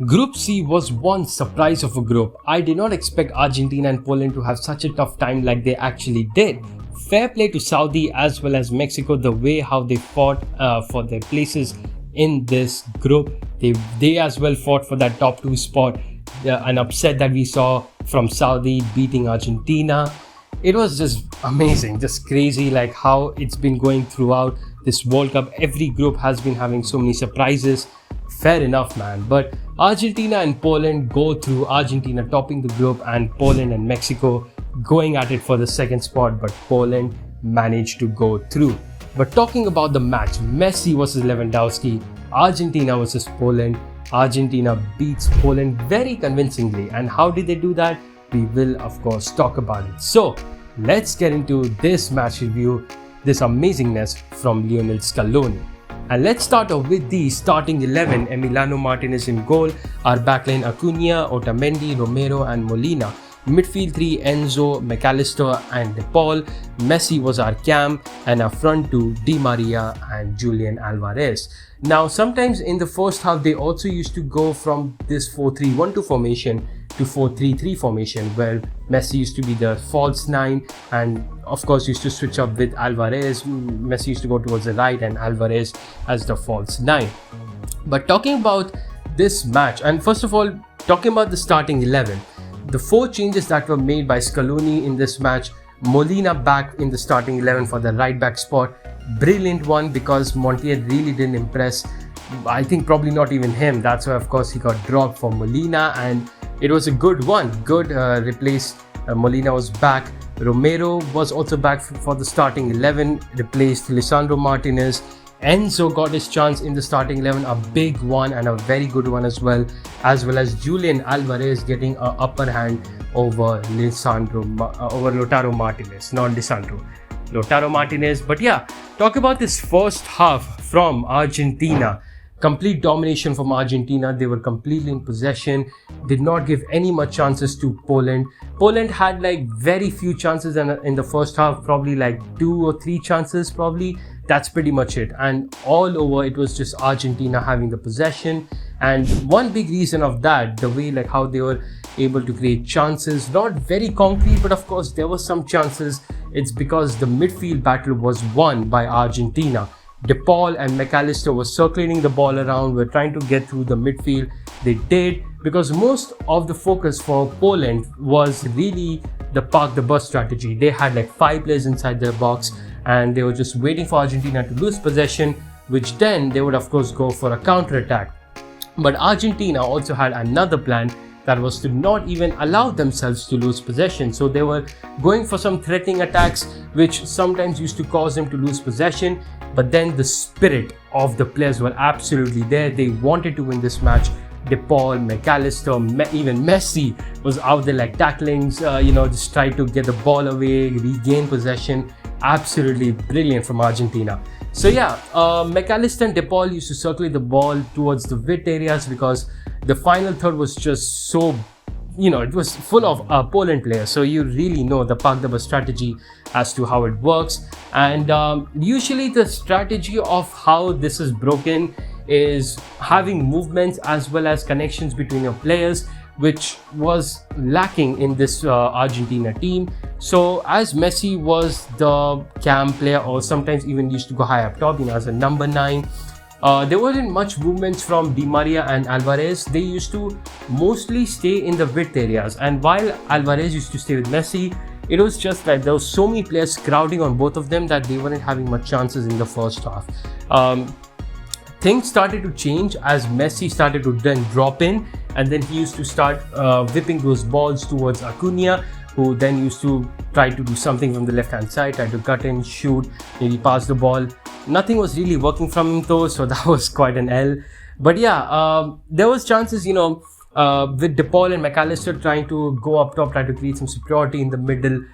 Group C was one surprise of a group. I did not expect Argentina and Poland to have such a tough time like they actually did. Fair play to Saudi as well as Mexico, the way how they fought for their places in this group. They as well fought for that top 2 spot. An upset that we saw from Saudi beating Argentina. It was just amazing, just crazy, like how it's been going throughout this World Cup. Every group has been having so many surprises. Fair enough, man. But Argentina and Poland go through, Argentina topping the group and Poland and Mexico going at it for the second spot, but Poland managed to go through. But talking about the match, Messi versus Lewandowski, Argentina versus Poland. Argentina beats Poland very convincingly. And how did they do that? We will of course talk about it. So let's get into this match review, this amazingness from Lionel Scaloni. And let's start off with the starting 11. Emiliano Martinez in goal, our backline Acuna, Otamendi, Romero and Molina. Midfield 3, Enzo, McAllister and De Paul. Messi was our cam, and our front 2, Di Maria and Julian Alvarez. Now sometimes in the first half they also used to go from this 4-3-1-2 formation to 4-3-3 formation, where Messi used to be the false 9 and of course used to switch up with Alvarez. Messi used to go towards the right and Alvarez as the false 9. But talking about this match, and first of all talking about the starting 11, the 4 changes that were made by Scaloni in this match: Molina back in the starting 11 for the right back spot. Brilliant one, because Montiel really didn't impress. I think probably not even him. That's why of course he got dropped for Molina, and it was a good one. Good replace. Molina was back. Romero was also back for the starting 11, replaced Lisandro Martinez. Enzo got his chance in the starting 11, a big one and a very good one as well as Julian Alvarez getting an upper hand over Lautaro Martinez, not Lisandro, Lautaro Martinez. But yeah, talk about this first half from Argentina. Complete domination from Argentina. They were completely in possession, did not give any much chances to Poland. Poland had like very few chances in the first half, probably like 2 or 3 chances probably. That's pretty much it. And all over it was just Argentina having the possession. And one big reason of that, the way like how they were able to create chances, not very concrete, but of course there were some chances. It's because the midfield battle was won by Argentina. De Paul and McAllister were circulating the ball around, were trying to get through the midfield. They did, because most of the focus for Poland was really the park the bus strategy. They had like 5 players inside their box and they were just waiting for Argentina to lose possession, which then they would of course go for a counter attack. But Argentina also had another plan, that was to not even allow themselves to lose possession. So they were going for some threatening attacks, which sometimes used to cause them to lose possession. But then the spirit of the players were absolutely there. They wanted to win this match. De Paul, McAllister, even Messi was out there like tacklings, just try to get the ball away, regain possession. Absolutely brilliant from Argentina. So yeah, McAllister and De Paul used to circulate the ball towards the width areas, because the final third was just so, it was full of Poland players. So you really know the park the bus strategy as to how it works. And usually the strategy of how this is broken is having movements as well as connections between your players, which was lacking in this Argentina team. So as Messi was the cam player, or sometimes even used to go high up top, as a number 9, there wasn't much movements from Di Maria and Alvarez. They used to mostly stay in the width areas, and while Alvarez used to stay with Messi, it was just that there was so many players crowding on both of them that they weren't having much chances in the first half. Things started to change as Messi started to then drop in, and then he used to start whipping those balls towards Acuna, who then used to try to do something from the left hand side, try to cut in, shoot, maybe pass the ball. Nothing was really working from him though, so that was quite an L. But yeah, there was chances, with De Paul and McAllister trying to go up top, try to create some security in the middle.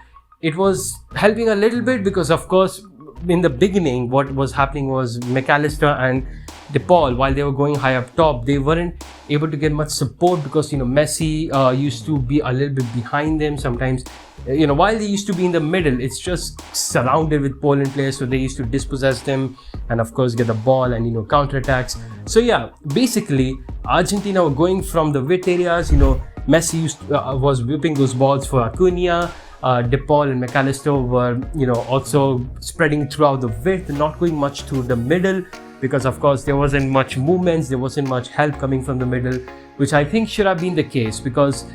It was helping a little bit, because of course in the beginning what was happening was McAllister and De Paul, while they were going high up top, they weren't able to get much support, because Messi used to be a little bit behind them sometimes. While they used to be in the middle, it's just surrounded with Poland players, so they used to dispossess them and of course get the ball and counterattacks. So yeah, basically Argentina were going from the width areas. Messi was whipping those balls for Acuna. De Paul and McAllister were also spreading throughout the width, not going much to the middle, because of course there wasn't much movements, there wasn't much help coming from the middle, which I think should have been the case, because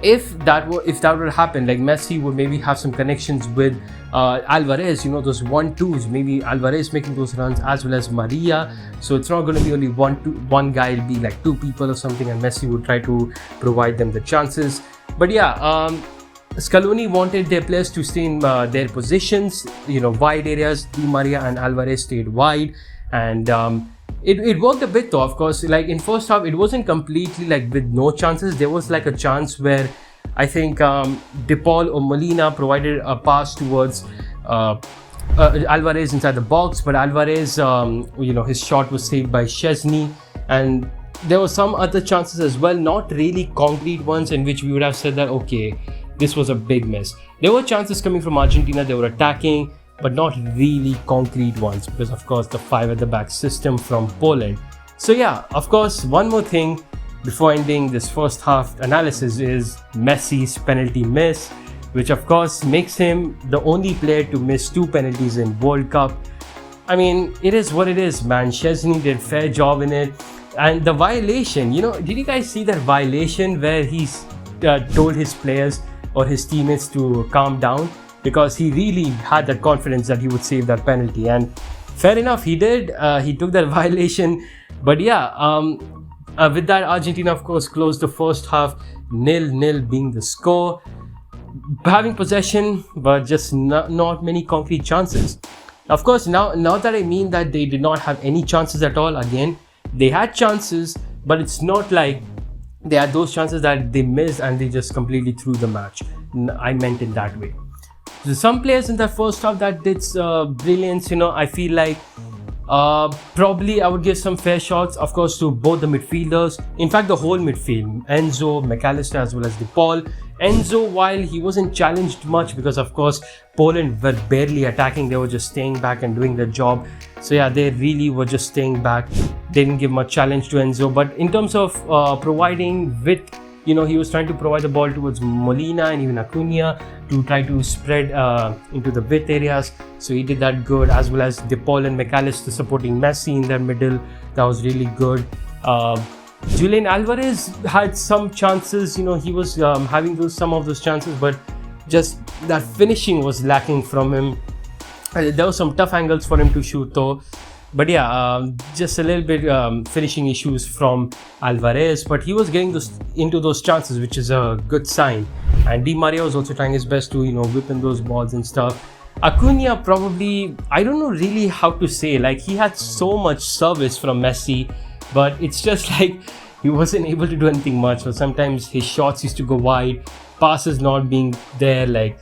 if that would happen, like Messi would maybe have some connections with Alvarez, those 1-2s, maybe Alvarez making those runs as well as Maria. So it's not going to be only one guy, it'll be like two people or something, and Messi would try to provide them the chances. But yeah, Scaloni wanted their players to stay in their positions, wide areas. Di Maria and Alvarez stayed wide, and it worked a bit though. Of course, like in first half, it wasn't completely like with no chances. There was like a chance where I think De Paul or Molina provided a pass towards Alvarez inside the box, but Alvarez, his shot was saved by Szczesny, and there were some other chances as well, not really concrete ones, in which we would have said that okay, this was a big miss. There were chances coming from Argentina, they were attacking, but not really concrete ones, because of course the 5 at the back system from Poland. So yeah, of course, one more thing before ending this first half analysis is Messi's penalty miss, which of course makes him the only player to miss 2 penalties in World Cup. I mean, it is what it is, man. Szczesny did a fair job in it. And the violation, did you guys see that violation where he's told his players or his teammates to calm down, because he really had that confidence that he would save that penalty? And fair enough, he did. He took that violation. But yeah, with that, Argentina of course closed the first half 0-0 being the score, having possession but just not many concrete chances. Of course, now that I mean that they did not have any chances at all. Again, they had chances, but it's not like they had those chances that they missed and they just completely threw the match. I meant it that way. So some players in the first half that did brilliance, I feel like probably I would give some fair shots, of course, to both the midfielders. In fact, the whole midfield, Enzo, McAllister as well as De Paul. Enzo, while he wasn't challenged much, because of course Poland were barely attacking, they were just staying back and doing their job. So yeah, they really were just staying back. They didn't give much challenge to Enzo. But in terms of providing width, he was trying to provide the ball towards Molina and even Acuna to try to spread into the width areas. So he did that good, as well as De Paul and McAllister supporting Messi in their middle. That was really good. Julian Alvarez had some chances, he was having some of those chances, but just that finishing was lacking from him. There were some tough angles for him to shoot though. But yeah, just a little bit finishing issues from Alvarez, but he was getting into those chances, which is a good sign. And Di Maria was also trying his best to whip in those balls and stuff. Acuna probably, I don't know really how to say, like he had so much service from Messi, but it's just like he wasn't able to do anything much. So sometimes his shots used to go wide, passes not being there, like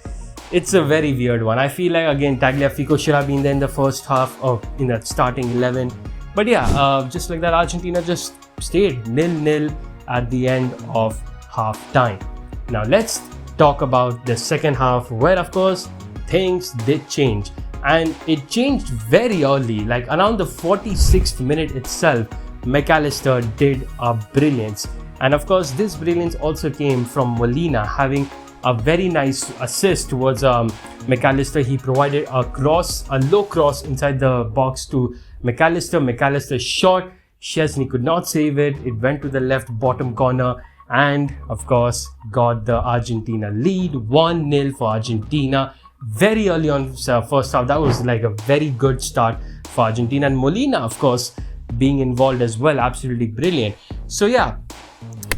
it's a very weird one. I feel like again Tagliafico should have been there in the first half or in that starting 11. But yeah, just like that, Argentina just stayed 0-0 at the end of half time. Now let's talk about the second half, where of course things did change, and it changed very early, like around the 46th minute itself. McAllister did a brilliance, and of course this brilliance also came from Molina having a very nice assist towards McAllister. He provided a low cross inside the box to McAllister. McAllister shot, Szczesny could not save it. It went to the left bottom corner, and of course got the Argentina lead. 1-0 for Argentina very early on first half. That was like a very good start for Argentina, and Molina of course being involved as well, absolutely brilliant. So yeah,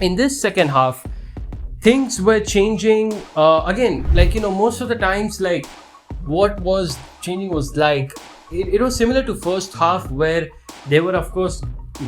in this second half things were changing again, like most of the times, like what was changing was like it was similar to first half, where they were of course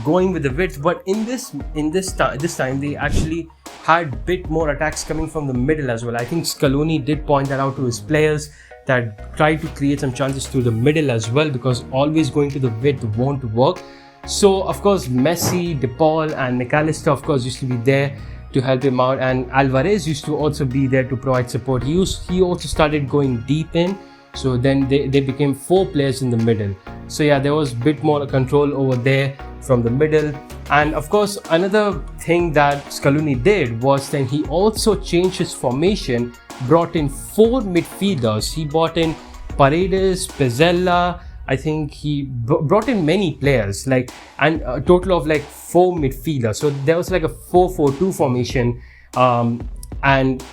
going with the width, but this time they actually had bit more attacks coming from the middle as well. I think Scaloni did point that out to his players, that try to create some chances to the middle as well, because always going to the width won't work. So of course Messi, De Paul and McAllister of course used to be there to help him out, and Alvarez used to also be there to provide support. He also started going deep in, so then they became 4 players in the middle. So yeah, there was a bit more control over there from the middle. And of course another thing that Scaloni did was then he also changed his formation, brought in 4 midfielders. He brought in Paredes, Pizzella, I think he brought in many players, like, and a total of like 4 midfielders. So there was like a 4-4-2 formation, and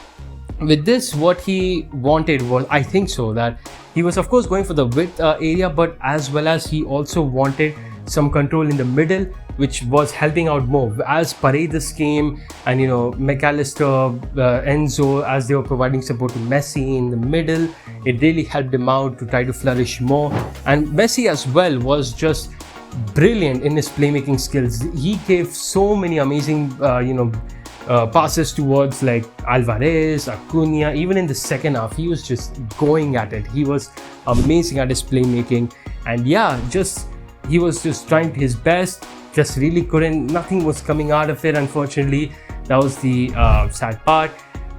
with this what he wanted was, I think so, that he was of course going for the width area, but as well as he also wanted some control in the middle, which was helping out more as Paredes came, and McAllister, Enzo, as they were providing support to Messi in the middle. It really helped him out to try to flourish more. And Messi as well was just brilliant in his playmaking skills. He gave so many amazing passes towards like Alvarez, Acuna. Even in the second half, he was just going at it. He was amazing at his playmaking, and yeah, he was just trying his best, just really couldn't, nothing was coming out of it, unfortunately. That was the sad part.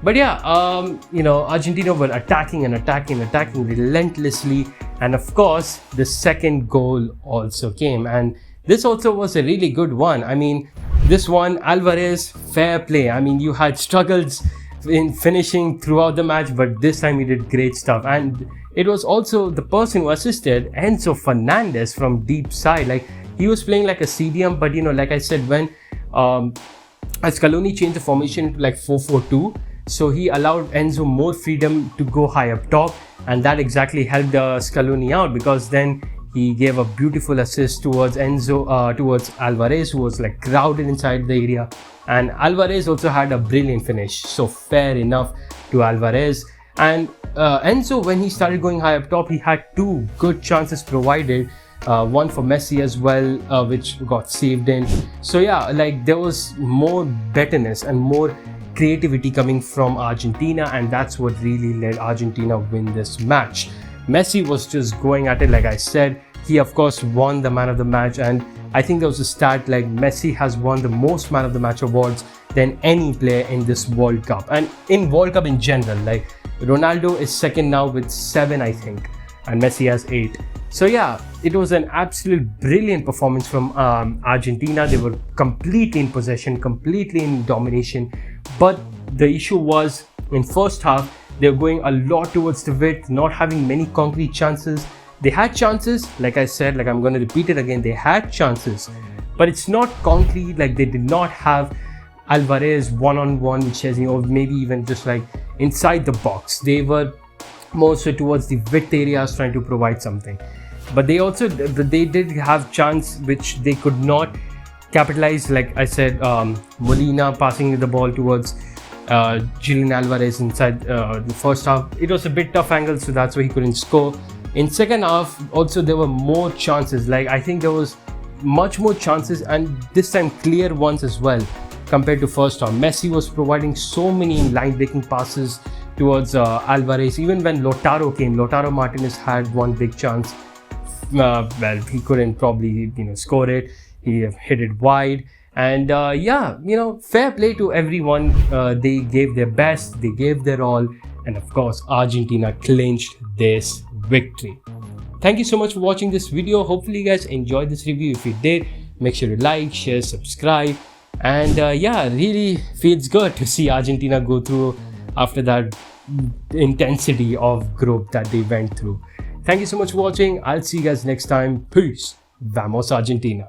But yeah, Argentina were attacking relentlessly, and of course the second goal also came, and this also was a really good one. I mean, this one, Alvarez, fair play. I mean, you had struggles in finishing throughout the match, but this time he did great stuff. And it was also the person who assisted, Enzo Fernandez, from deep side. Like, he was playing like a CDM, but like I said, when Scaloni changed the formation to like 4-4-2, so he allowed Enzo more freedom to go high up top, and that exactly helped Scaloni out, because then he gave a beautiful assist towards towards Alvarez, who was like crowded inside the area, and Alvarez also had a brilliant finish. So fair enough to Alvarez. And Enzo, when he started going high up top, he had 2 good chances provided. One for Messi as well, which got saved in. So yeah, like, there was more betterness and more creativity coming from Argentina, and that's what really let Argentina win this match. Messi was just going at it, like I said. He of course won the man of the match, and I think there was a stat like Messi has won the most man of the match awards than any player in this World Cup, and in World Cup in general. Like, Ronaldo is second now with 7, I think, and Messi has 8. So yeah, it was an absolute brilliant performance from Argentina. They were completely in possession, completely in domination, but the issue was, in first half, they were going a lot towards the width, not having many concrete chances. They had chances, like I said, like I'm going to repeat it again, they had chances, but it's not concrete. Like, they did not have Alvarez one-on-one, which has, maybe even just like inside the box. They were more so towards the width areas trying to provide something. But they did have chance which they could not capitalize. Like I said, Molina passing the ball towards Julian Alvarez inside the first half. It was a bit tough angle, so that's why he couldn't score. In second half, also there were more chances. Like, I think there was much more chances, and this time clear ones as well compared to first half. Messi was providing so many line-breaking passes towards Alvarez. Even when Lautaro came, Lautaro Martinez had one big chance. Well, he couldn't probably score it. He hit it wide. And yeah, fair play to everyone. They gave their best, they gave their all, and of course Argentina clinched this victory. Thank you so much for watching this video. Hopefully you guys enjoyed this review. If you did, make sure to like, share, subscribe, and yeah, really feels good to see Argentina go through after that intensity of group that they went through. Thank you so much for watching. I'll see you guys next time. Peace. Vamos Argentina.